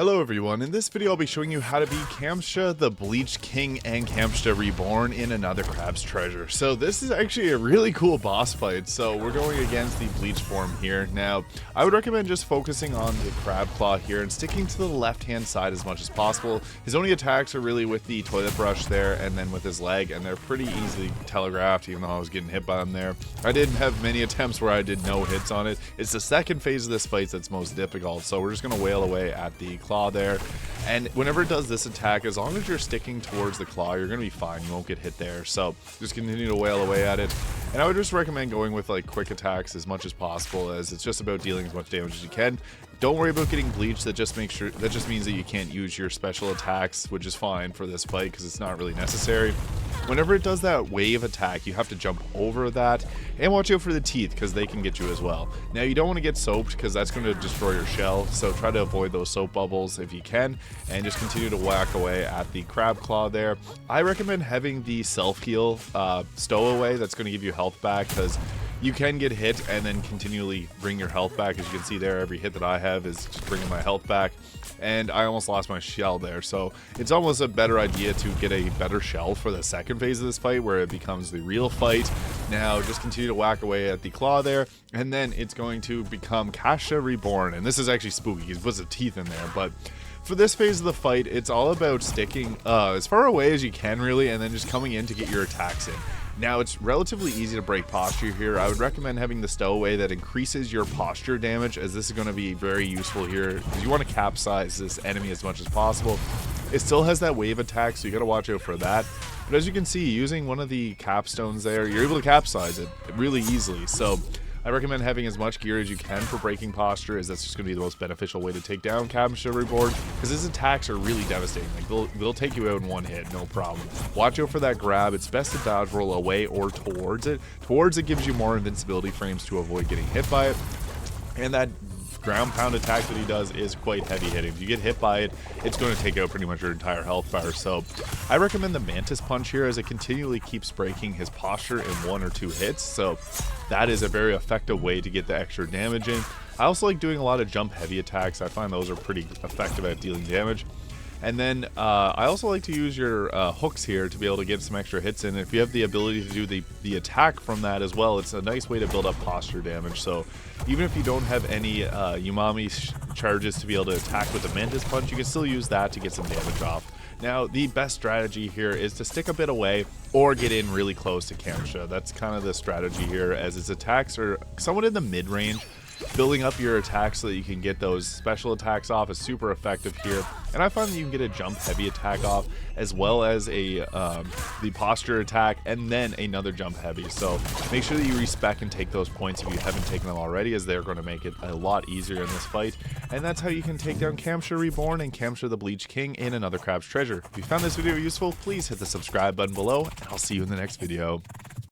Hello everyone, in this video I'll be showing you how to beat Camtscha the Bleached King and Camtschas Reborn in another Crab's Treasure. So this is actually a really cool boss fight, so we're going against the Bleach form here. Now, I would recommend just focusing on the Crab Claw here and sticking to the left hand side as much as possible. His only attacks are really with the toilet brush there and then with his leg, and they're pretty easily telegraphed even though I was getting hit by him there. I did have many attempts where I did no hits on it. It's the second phase of this fight that's most difficult, so we're just going to wail away at the claw there, and whenever it does this attack, as long as you're sticking towards the claw, you're gonna be fine. You won't get hit there, so just continue to wail away at it. And I would just recommend going with like quick attacks as much as possible, as it's just about dealing as much damage as you can. Don't worry about getting bleached. That just means that you can't use your special attacks, which is fine for this fight because it's not really necessary. Whenever it does that wave attack, you have to jump over that and watch out for the teeth because they can get you as well. Now, you don't want to get soaped because that's going to destroy your shell, so try to avoid those soap bubbles if you can, and just continue to whack away at the crab claw there. I recommend having the self-heal stowaway that's going to give you health back, because you can get hit and then continually bring your health back. As you can see there, every hit that I have is just bringing my health back, and I almost lost my shell there, so it's almost a better idea to get a better shell for the second phase of this fight where it becomes the real fight. Now just continue to whack away at the claw there, and then it's going to become Camtschas Reborn, and this is actually spooky. He puts the teeth in there, but for this phase of the fight, it's all about sticking as far away as you can really, and then just coming in to get your attacks in. Now, it's relatively easy to break posture here. I would recommend having the stowaway that increases your posture damage, as this is going to be very useful here because you want to capsize this enemy as much as possible. It still has that wave attack, so you got to watch out for that. But as you can see, using one of the capstones there, you're able to capsize it really easily. So I recommend having as much gear as you can for breaking posture, as that's just going to be the most beneficial way to take down Camtschas Reborn, because his attacks are really devastating. Like they'll take you out in one hit, no problem. Watch out for that grab. It's best to dodge roll away or towards it. Towards it gives you more invincibility frames to avoid getting hit by it, and that ground pound attack that he does is quite heavy hitting. If you get hit by it, it's going to take out pretty much your entire health bar. So I recommend the Mantis Punch here, as it continually keeps breaking his posture in 1 or 2 hits. So that is a very effective way to get the extra damage in. I also like doing a lot of jump heavy attacks. I find those are pretty effective at dealing damage. And then I also like to use your hooks here to be able to get some extra hits in. If you have the ability to do the attack from that as well, it's a nice way to build up posture damage. So even if you don't have any umami charges to be able to attack with the Mantis Punch, you can still use that to get some damage off. Now, the best strategy here is to stick a bit away or get in really close to Camtcha. That's kind of the strategy here, as his attacks are somewhat in the mid-range. Building up your attacks so that you can get those special attacks off is super effective here, and I find that you can get a jump heavy attack off as well as the posture attack and then another jump heavy. So make sure that you respec and take those points if you haven't taken them already, as they're going to make it a lot easier in this fight. And that's how you can take down Camtschas Reborn and Camtcha the Bleached King in another Crab's Treasure. If you found this video useful, please hit the subscribe button below, and I'll see you in the next video.